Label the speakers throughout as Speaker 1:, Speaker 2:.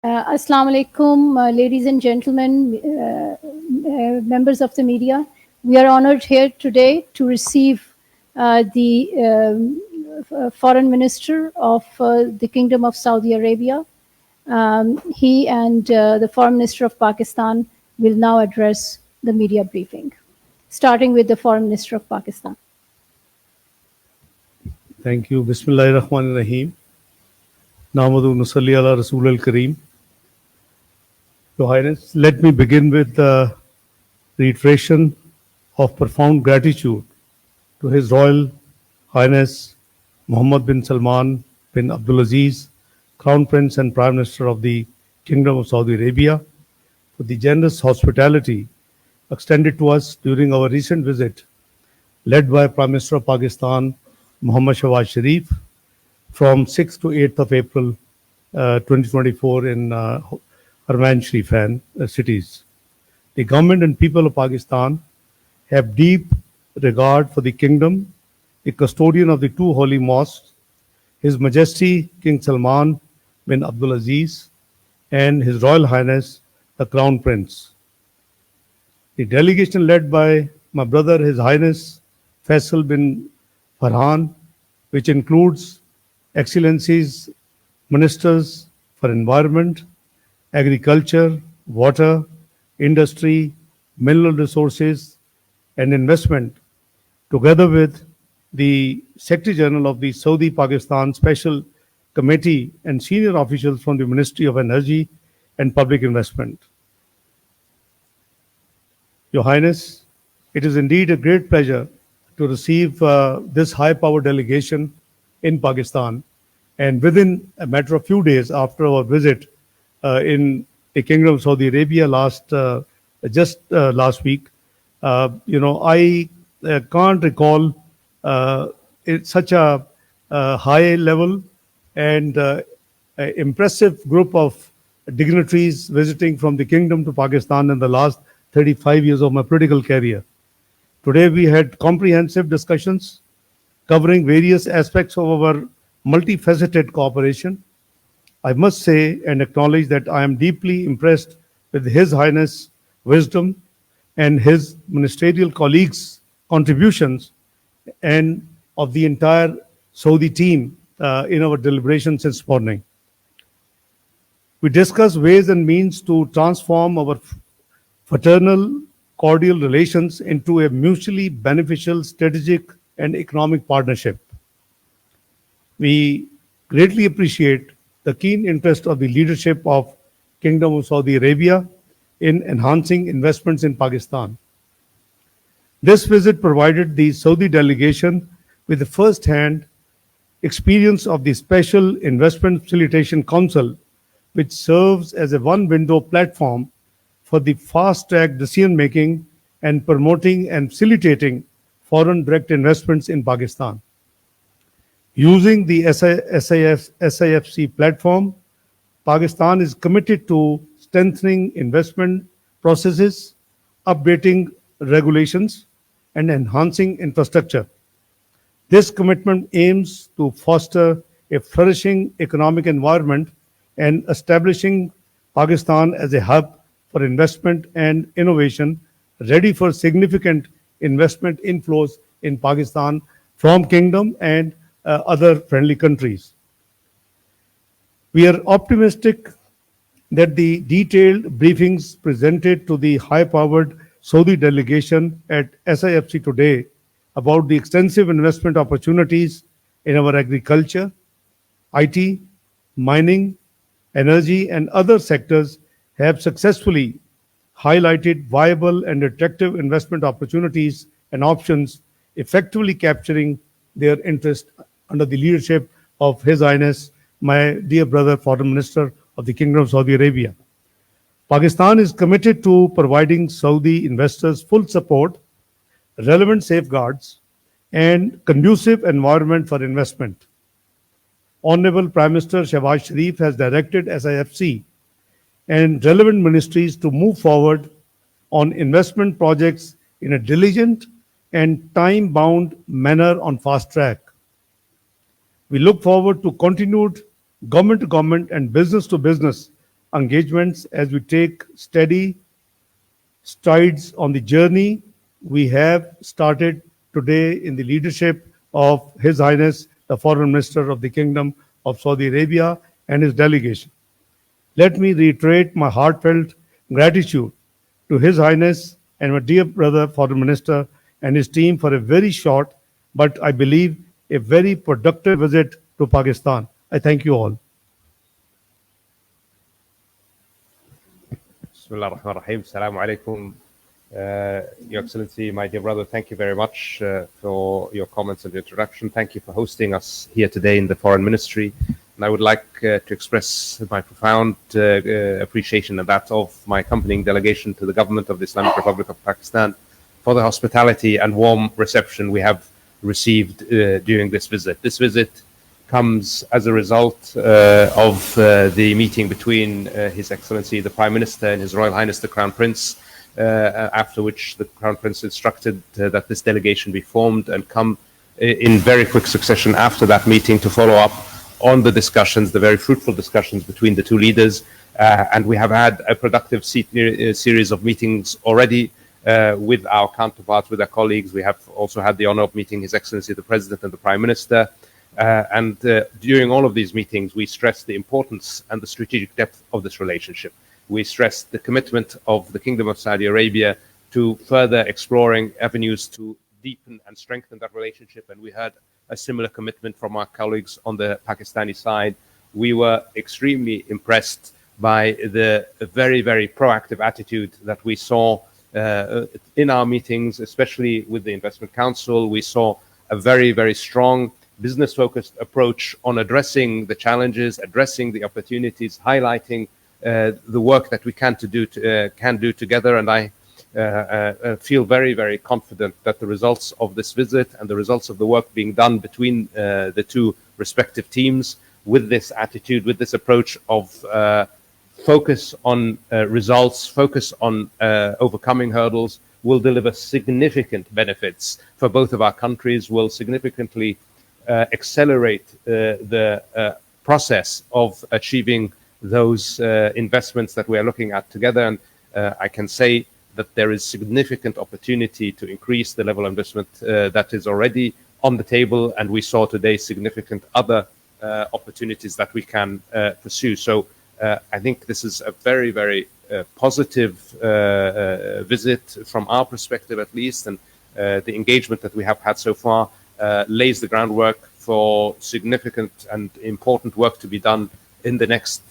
Speaker 1: Assalamu alaikum, ladies and gentlemen, members of the media. We are honored here today to receive the Foreign Minister of the Kingdom of Saudi Arabia. He and the Foreign Minister of Pakistan will now address the media briefing, starting with the Foreign Minister of Pakistan.
Speaker 2: Thank you. Bismillahir Rahmanir Rahim. Namadu Nusalli ala Rasul al Kareem. Your Highness, let me begin with the reiteration of profound gratitude to His Royal Highness Muhammad bin Salman bin Abdulaziz, Crown Prince and Prime Minister of the Kingdom of Saudi Arabia, for the generous hospitality extended to us during our recent visit, led by Prime Minister of Pakistan, Muhammad Shahbaz Sharif, from 6th to 8th of April 2024 in Harman Sharifan cities. The government and people of Pakistan have deep regard for the kingdom, the custodian of the two holy mosques, His Majesty King Salman bin Abdulaziz, and His Royal Highness the Crown Prince. The delegation led by my brother, His Highness Faisal bin Farhan, which includes Excellencies, Ministers for Environment, Agriculture, Water, Industry, Mineral Resources, and Investment, together with the Secretary General of the Saudi Pakistan Special Committee and senior officials from the Ministry of Energy and Public Investment. Your Highness, it is indeed a great pleasure to receive this high-powered delegation in Pakistan. And within a matter of few days after our visit in the Kingdom of Saudi Arabia last week, I can't recall it's such a high level and impressive group of dignitaries visiting from the Kingdom to Pakistan in the last 35 years of my political career. Today we had comprehensive discussions covering various aspects of our multifaceted cooperation. I must say and acknowledge that I am deeply impressed with His Highness' wisdom and his ministerial colleagues' contributions and of the entire Saudi team in our deliberations this morning. We discussed ways and means to transform our fraternal, cordial relations into a mutually beneficial strategic and economic partnership. We greatly appreciate the keen interest of the leadership of Kingdom of Saudi Arabia in enhancing investments in Pakistan. This visit provided the Saudi delegation with the first-hand experience of the Special Investment Facilitation Council, which serves as a one-window platform for the fast-track decision-making and promoting and facilitating foreign direct investments in Pakistan. Using the SIFC platform, Pakistan is committed to strengthening investment processes, updating regulations, and enhancing infrastructure. This commitment aims to foster a flourishing economic environment and establishing Pakistan as a hub for investment and innovation, ready for significant investment inflows in Pakistan from Kingdom and other friendly countries. We are optimistic that the detailed briefings presented to the high-powered Saudi delegation at SIFC today about the extensive investment opportunities in our agriculture, IT, mining, energy, and other sectors have successfully highlighted viable and attractive investment opportunities and options, effectively capturing their interest under the leadership of His Highness, my dear brother, Foreign Minister of the Kingdom of Saudi Arabia. Pakistan is committed to providing Saudi investors full support, relevant safeguards, and conducive environment for investment. Honorable Prime Minister Shahbaz Sharif has directed SIFC and relevant ministries to move forward on investment projects in a diligent and time-bound manner on fast track. We look forward to continued government-to-government and business-to-business engagements as we take steady strides on the journey we have started today in the leadership of His Highness the Foreign Minister of the Kingdom of Saudi Arabia and his delegation. Let me reiterate my heartfelt gratitude to His Highness and my dear brother Foreign Minister and his team for a very short, but I believe a very productive visit to Pakistan. I thank you all.
Speaker 3: Bismillah ar-Rahman ar-Rahim. Assalamu alaikum. Your Excellency, my dear brother, thank you very much for your comments and introduction. Thank you for hosting us here today in the Foreign Ministry. And I would like to express my profound appreciation and that of my accompanying delegation to the government of the Islamic Republic of Pakistan for the hospitality and warm reception we have received during this visit. This visit comes as a result of the meeting between His Excellency the Prime Minister and His Royal Highness the Crown Prince, after which the Crown Prince instructed that this delegation be formed and come in very quick succession after that meeting to follow up on the discussions, the very fruitful discussions between the two leaders. And we have had a productive series of meetings already with our counterparts, with our colleagues. We have also had the honor of meeting His Excellency the President and the Prime Minister. And during all of these meetings, we stressed the importance and the strategic depth of this relationship. We stressed the commitment of the Kingdom of Saudi Arabia to further exploring avenues to deepen and strengthen that relationship. And we had a similar commitment from our colleagues on the Pakistani side. We were extremely impressed by the very, very proactive attitude that we saw in our meetings, especially with the Investment Council. We saw a very, very strong business-focused approach on addressing the challenges, addressing the opportunities, highlighting the work that we can do together. And I feel very, very confident that the results of this visit and the results of the work being done between the two respective teams with this attitude, with this approach of focus on results, focus on overcoming hurdles, will deliver significant benefits for both of our countries, will significantly accelerate the process of achieving those investments that we are looking at together. And I can say that there is significant opportunity to increase the level of investment that is already on the table. And we saw today significant other opportunities that we can pursue. So I think this is a very, very positive visit from our perspective, at least. And the engagement that we have had so far lays the groundwork for significant and important work to be done in the next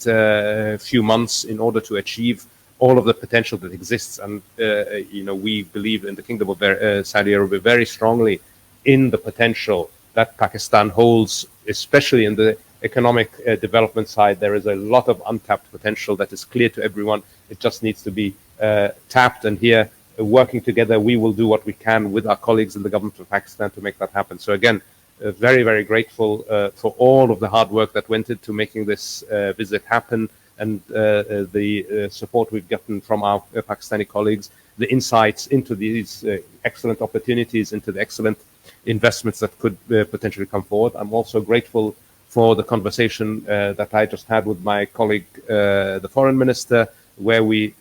Speaker 3: few months in order to achieve all of the potential that exists. And, we believe in the Kingdom of Saudi Arabia very strongly in the potential that Pakistan holds, especially in the economic development side. There is a lot of untapped potential that is clear to everyone. It just needs to be tapped. And here, working together, we will do what we can with our colleagues in the government of Pakistan to make that happen. So again, very, very grateful for all of the hard work that went into making this visit happen, and the support we've gotten from our Pakistani colleagues, the insights into these excellent opportunities, into the excellent investments that could potentially come forward. I'm also grateful for the conversation that I just had with my colleague, the Foreign Minister, where we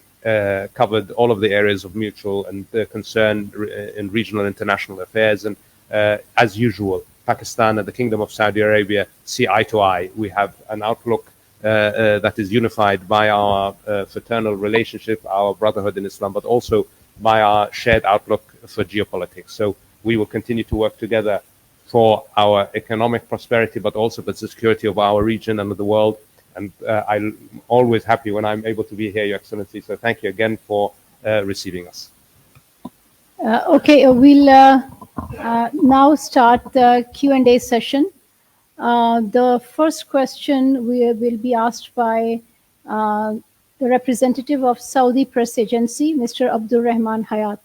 Speaker 3: covered all of the areas of mutual and concern in regional and international affairs. And as usual, Pakistan and the Kingdom of Saudi Arabia see eye to eye. We have an outlook that is unified by our fraternal relationship, our brotherhood in Islam, but also by our shared outlook for geopolitics. So we will continue to work together for our economic prosperity, but also for the security of our region and of the world. And I'm always happy when I'm able to be here, Your Excellency. So thank you again for receiving us.
Speaker 1: Okay, we'll now start the Q&A session. The first question will be asked by the representative of Saudi Press Agency, Mr. Abdur Rahman Hayat.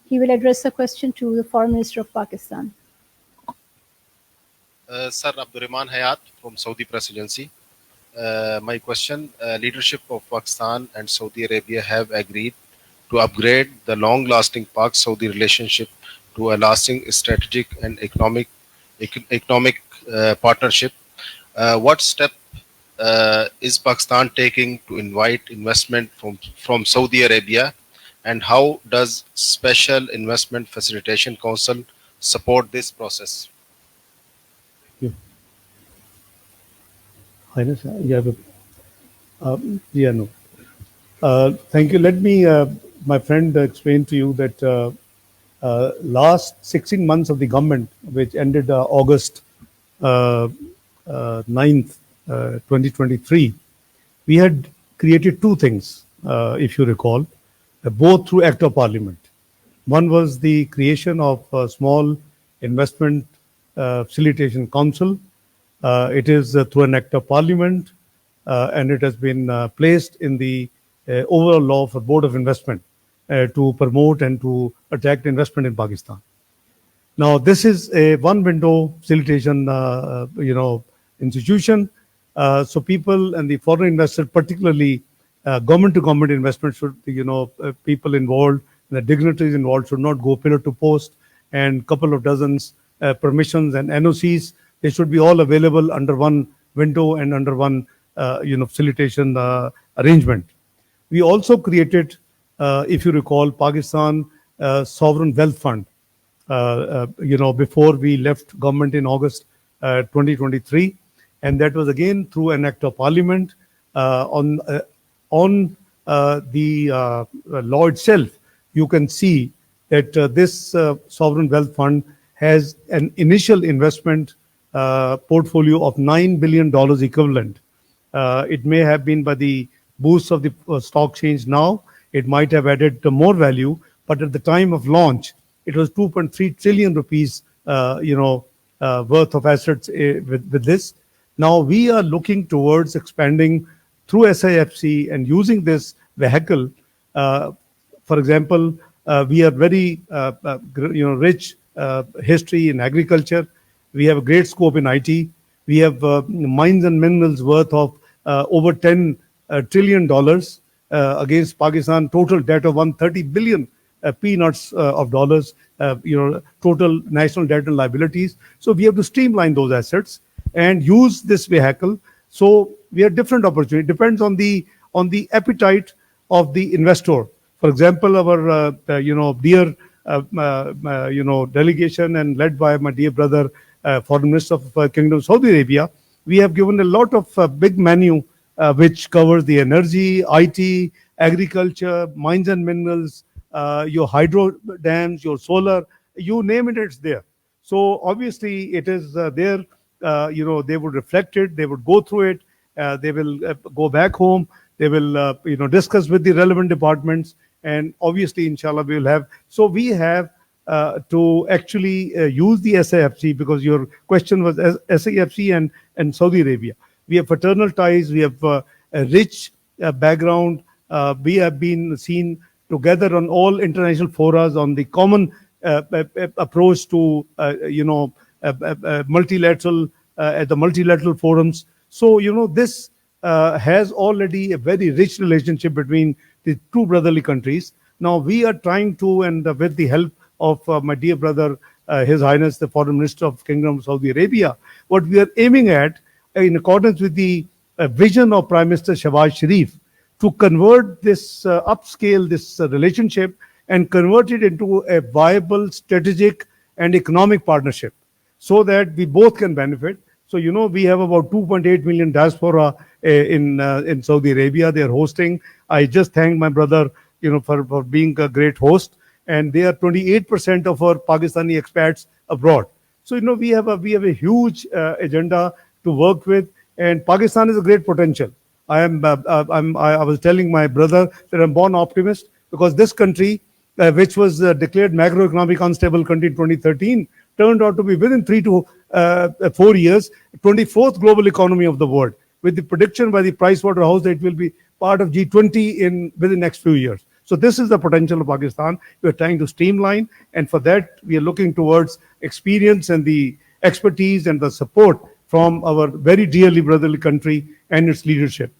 Speaker 1: He will address the question to the Foreign Minister of Pakistan.
Speaker 4: Sir, Abdur Rahman Hayat from Saudi Press Agency. My question, leadership of Pakistan and Saudi Arabia have agreed to upgrade the long-lasting Pak-Saudi relationship to a lasting strategic and economic partnership. What step is Pakistan taking to invite investment from Saudi Arabia, and how does Special Investment Facilitation Council support this process?
Speaker 2: You, Highness, you have a, yeah, no. Thank you. Let me, my friend, explain to you that last 16 months of the government, which ended August 9th, 2023, we had created two things, if you recall, both through Act of Parliament. One was the creation of a small investment facilitation council. It is through an Act of Parliament, and it has been placed in the overall law for Board of Investment to promote and to attract investment in Pakistan. Now, this is a one-window facilitation, institution. So people and the foreign investors, particularly government-to-government investment, should, people involved, the dignitaries involved should not go pillar to post, and couple of dozens permissions and NOCs. They should be all available under one window and under one, facilitation arrangement. We also created, if you recall, Pakistan Sovereign Wealth Fund. Before we left government in August 2023, and that was again through an Act of Parliament. On the law itself, you can see that this Sovereign Wealth Fund has an initial investment portfolio of $9 billion equivalent. It may have been by the boost of the stock change now, it might have added more value, but at the time of launch, it was 2.3 trillion rupees, worth of assets with this. Now we are looking towards expanding through SIFC and using this vehicle. For example, we are very, rich history in agriculture. We have a great scope in IT. We have mines and minerals worth of over $10 trillion against Pakistan total debt of 130 billion peanuts of dollars, total national debt and liabilities. So we have to streamline those assets and use this vehicle. So we have different opportunity. Depends on the appetite of the investor. For example, our dear delegation and led by my dear brother, Foreign Minister of Kingdom of Saudi Arabia, we have given a lot of big menu which covers the energy, IT, agriculture, mines and minerals, your hydro dams, your solar, you name it, it's there. So obviously it is there. They would reflect it, they would go through it, they will go back home, they will discuss with the relevant departments, and obviously inshallah we will have. So we have to actually use the SIFC, because your question was SIFC and Saudi Arabia. We have fraternal ties, we have a rich background, we have been seen together on all international forums on the common approach to multilateral at the multilateral forums. So this has already a very rich relationship between the two brotherly countries. Now we are trying to, and with the help of my dear brother, His Highness the Foreign Minister of Kingdom of Saudi Arabia, what we are aiming at, in accordance with the vision of Prime Minister Shahbaz Sharif, to convert this upscale this relationship and convert it into a viable strategic and economic partnership, so that we both can benefit. So we have about 2.8 million diaspora in Saudi Arabia. They are hosting. I just thank my brother for being a great host, and they are 28% of our Pakistani expats abroad. So we have a huge agenda to work with, and Pakistan is a great potential. I was telling my brother that I'm born optimist, because this country, which was declared macroeconomic unstable country in 2013, turned out to be within 3 to 4 years, 24th global economy of the world, with the prediction by the Pricewaterhouse that it will be part of G20 within the next few years. So this is the potential of Pakistan. We are trying to streamline, and for that we are looking towards experience and the expertise and the support from our very dearly brotherly country and its leadership.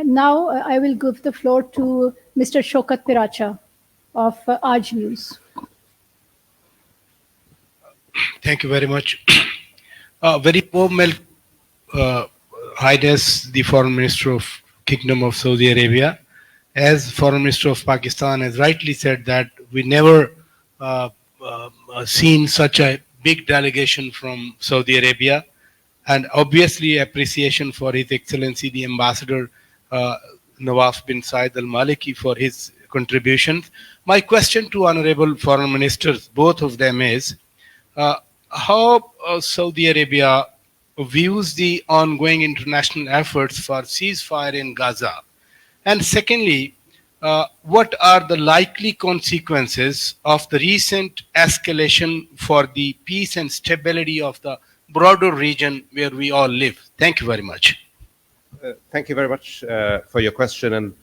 Speaker 1: Now I will give the floor to Mr. Shokat Piracha of Aaj News.
Speaker 5: Thank you very much. Very poor Highness, the Foreign Minister of Kingdom of Saudi Arabia. As Foreign Minister of Pakistan has rightly said that we never seen such a big delegation from Saudi Arabia, and obviously appreciation for His Excellency the Ambassador Nawaf bin Said Al Maliki for his contributions. My question to Honorable Foreign Ministers, both of them, is how Saudi Arabia views the ongoing international efforts for ceasefire in Gaza, and secondly, what are the likely consequences of the recent escalation for the peace and stability of the broader region where we all live? Thank you very much.
Speaker 3: Thank you very much for your question. And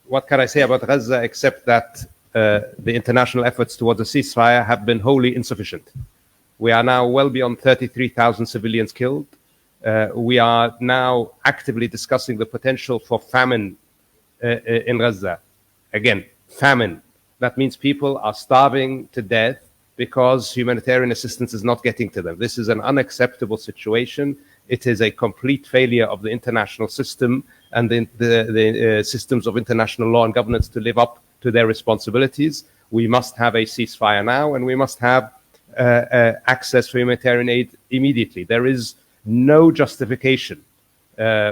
Speaker 3: what can I say about Gaza except that the international efforts towards a ceasefire have been wholly insufficient. We are now well beyond 33,000 civilians killed. We are now actively discussing the potential for famine in Gaza. Again, famine. That means people are starving to death because humanitarian assistance is not getting to them. This is an unacceptable situation. It is a complete failure of the international system and the systems of international law and governance to live up to their responsibilities. We must have a ceasefire now, and we must have access for humanitarian aid immediately. There is no justification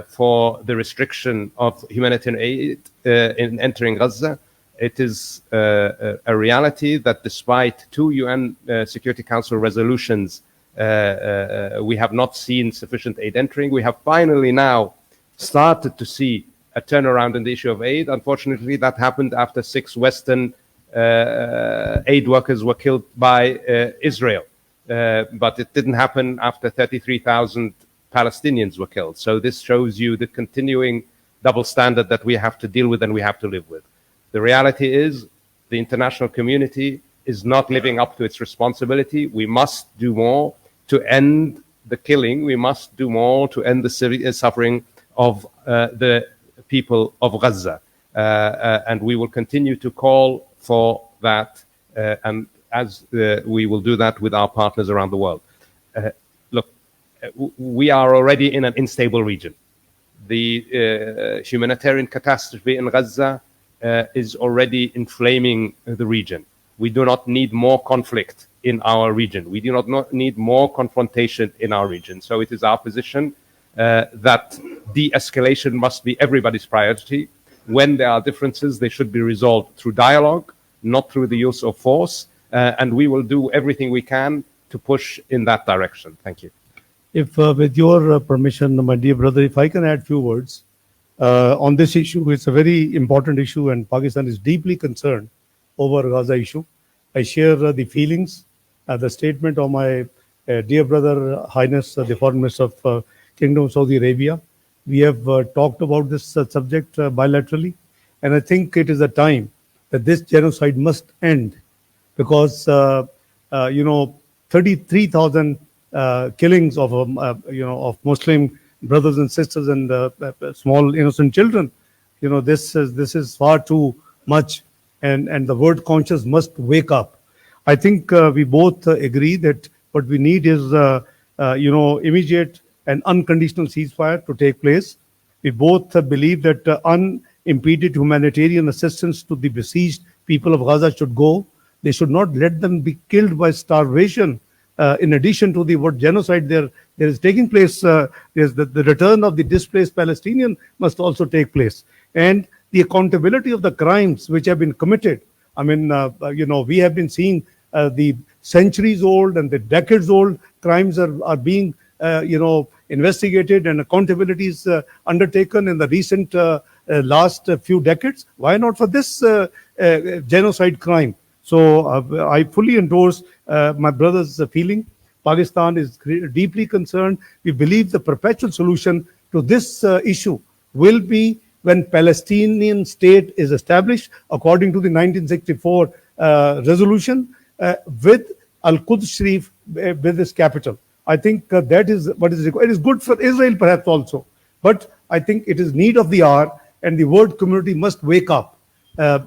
Speaker 3: for the restriction of humanitarian aid in entering Gaza. It is a reality that despite 2 UN Security Council resolutions, we have not seen sufficient aid entering. We have finally now started to see a turnaround in the issue of aid. Unfortunately, that happened after 6 Western aid workers were killed by Israel. But it didn't happen after 33,000 Palestinians were killed. So this shows you the continuing double standard that we have to deal with and we have to live with. The reality is the international community is not living up to its responsibility. We must do more to end the killing. We must do more to end the suffering of the people of Gaza. And we will continue to call for that, and as we will do that with our partners around the world. Look, we are already in an unstable region. The humanitarian catastrophe in Gaza is already inflaming the region. We do not need more conflict in our region. We do not need more confrontation in our region. So it is our position that de-escalation must be everybody's priority. When there are differences, they should be resolved through dialogue, not through the use of force. And we will do everything we can to push in that direction. Thank you.
Speaker 2: If, with your permission, my dear brother, if I can add few words on this issue. It's a very important issue, and Pakistan is deeply concerned over Gaza issue. I share the feelings, the statement of my dear brother, Highness, the Foreign Minister of Kingdom of Saudi Arabia. We have talked about this subject bilaterally, and I think it is a time that this genocide must end, because 33,000 killings of of Muslim brothers and sisters and small innocent children, this is far too much, and the world conscious must wake up. I think we both agree that what we need is immediate and unconditional ceasefire to take place. We both believe that unimpeded humanitarian assistance to the besieged people of Gaza should go. They should not let them be killed by starvation. In addition to the what genocide there is taking place, there's the return of the displaced Palestinian must also take place, and the accountability of the crimes which have been committed. I mean, we have been seeing the centuries old and the decades old crimes are being investigated, and accountability is undertaken in the recent last few decades. Why not for this genocide crime? So I fully endorse my brother's feeling. Pakistan is deeply concerned. We believe the perpetual solution to this issue will be when Palestinian state is established according to the 1964 resolution with Al-Quds Sharif with its capital. I think that is what is required. It is good for Israel perhaps also, but I think it is need of the hour, and the world community must wake up.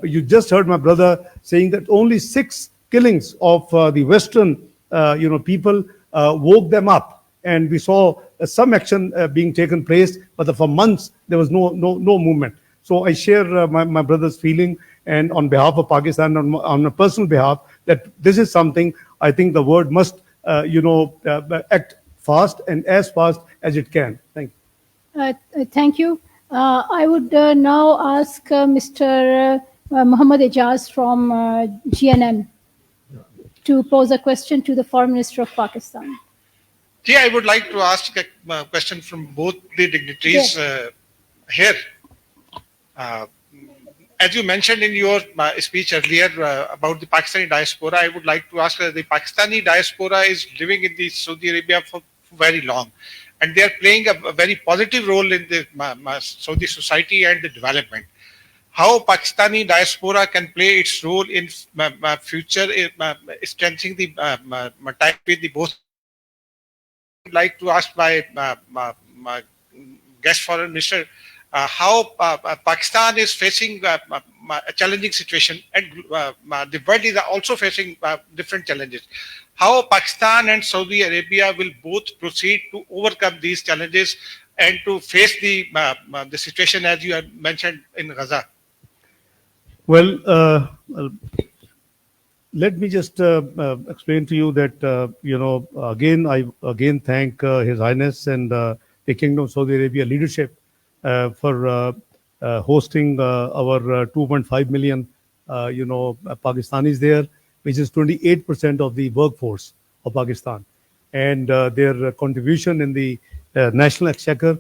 Speaker 2: You just heard my brother saying that only 6 killings of the Western people woke them up. and we saw some action being taken place, but for months there was no movement. So I share my brother's feeling, and on behalf of Pakistan, on a personal behalf, that this is something I think the world must act fast and as fast as it can. Thank you.
Speaker 1: Thank you. I would now ask Mr. Muhammad Ejaz from GNM to pose a question to the Foreign Minister of Pakistan.
Speaker 6: I would like to ask a question from both the dignitaries here. As you mentioned in your speech earlier about the Pakistani diaspora, I would like to ask the Pakistani diaspora is living in the Saudi Arabia for very long, and they are playing a very positive role in the Saudi society and the development. How Pakistani diaspora can play its role in future strengthening the tie with the both. I would like to ask my guest foreign minister how Pakistan is facing a challenging situation, and the world is also facing different challenges. How Pakistan and Saudi Arabia will both proceed to overcome these challenges and to face the situation as you had mentioned in Gaza?
Speaker 2: Well, let me just explain to you that I thank His Highness and the Kingdom of Saudi Arabia leadership for hosting our 2.5 million Pakistanis there, which is 28% of the workforce of Pakistan, and their contribution in the national exchequer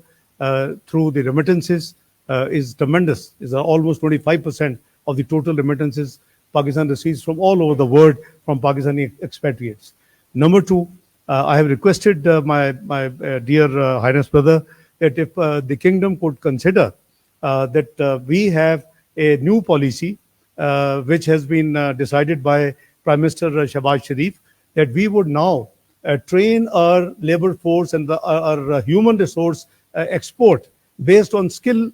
Speaker 2: through the remittances is tremendous. Is almost 25% of the total remittances Pakistan receives from all over the world from Pakistani expatriates. Number two, I have requested my dear Highness brother that if the kingdom could consider that we have a new policy which has been decided by Prime Minister Shahbaz Sharif, that we would now train our labor force and our human resource export based on skill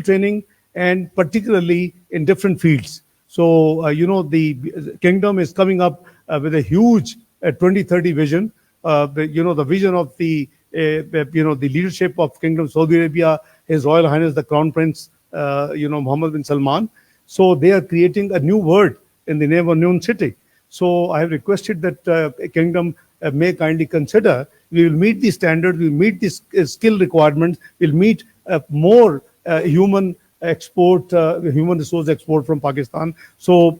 Speaker 2: training, and particularly in different fields. So, the kingdom is coming up with a huge 2030 vision. The vision of the leadership of Kingdom of Saudi Arabia, His Royal Highness the Crown Prince, Mohammed bin Salman. So they are creating a new world in the name of new city. So I have requested that Kingdom may kindly consider. We will meet the standards, we will meet the skill requirements, we will meet more human resource export from Pakistan. So,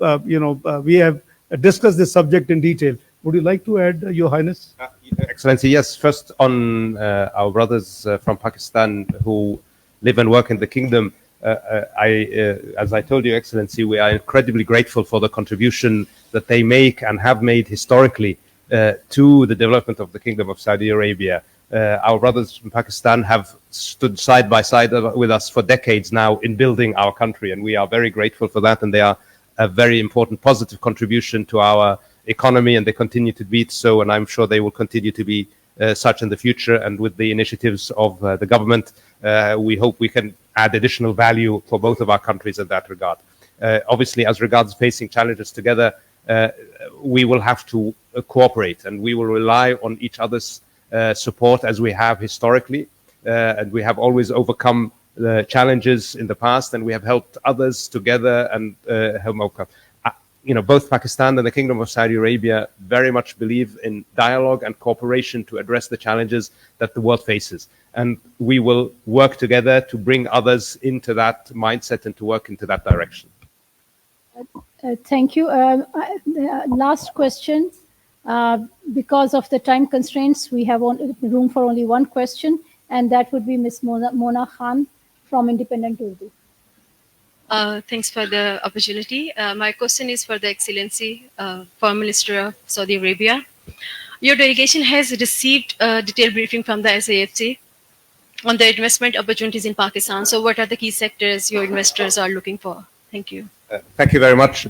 Speaker 2: we have discussed this subject in detail. Would you like to add, Your Highness?
Speaker 3: Excellency, yes. First, on our brothers from Pakistan who live and work in the kingdom, as I told you, Excellency, we are incredibly grateful for the contribution that they make and have made historically to the development of the Kingdom of Saudi Arabia. Our brothers from Pakistan have stood side by side with us for decades now in building our country, and we are very grateful for that, and they are a very important positive contribution to our economy, and they continue to be so, and I'm sure they will continue to be such in the future. And with the initiatives of the government, we hope we can add additional value for both of our countries in that regard. Obviously, as regards facing challenges together, we will have to cooperate, and we will rely on each other's support as we have historically, and we have always overcome challenges in the past, and we have helped others together and help overcome. Both Pakistan and the Kingdom of Saudi Arabia very much believe in dialogue and cooperation to address the challenges that the world faces. And we will work together to bring others into that mindset and to work into that direction.
Speaker 1: Thank you. Last question. Because of the time constraints, we have room for only one question, and that would be Ms. Mona Khan from Independent Urdu.
Speaker 7: Thanks for the opportunity. My question is for the Excellency, Foreign Minister of Saudi Arabia. Your delegation has received a detailed briefing from the SAFC on the investment opportunities in Pakistan. So what are the key sectors your investors are looking for? Thank you.
Speaker 3: Thank you very much.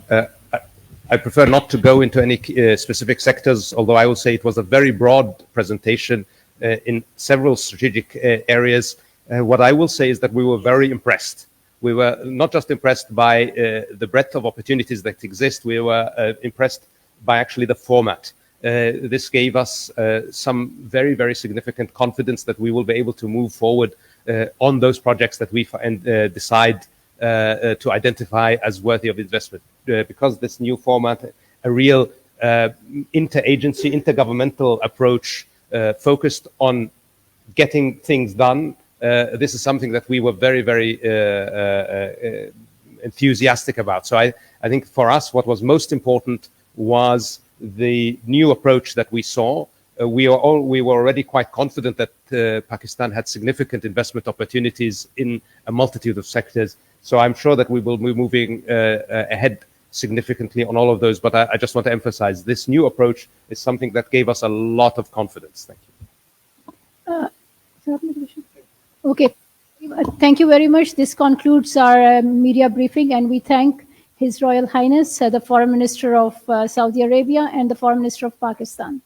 Speaker 3: I prefer not to go into any specific sectors, although I will say it was a very broad presentation in several strategic areas. What I will say is that we were very impressed. We were not just impressed by the breadth of opportunities that exist, we were impressed by actually the format. this gave us some very, very significant confidence that we will be able to move forward on those projects that we decide to identify as worthy of investment. Because this new format, a real interagency, intergovernmental approach focused on getting things done, this is something that we were very, very enthusiastic about. So I think for us, what was most important was the new approach that we saw. We were already quite confident that Pakistan had significant investment opportunities in a multitude of sectors. So I'm sure that we will be moving ahead significantly on all of those. But I just want to emphasize this new approach is something that gave us a lot of confidence. Thank you.
Speaker 1: Okay. Thank you very much. This concludes our media briefing, and we thank His Royal Highness, the Foreign Minister of Saudi Arabia and the Foreign Minister of Pakistan.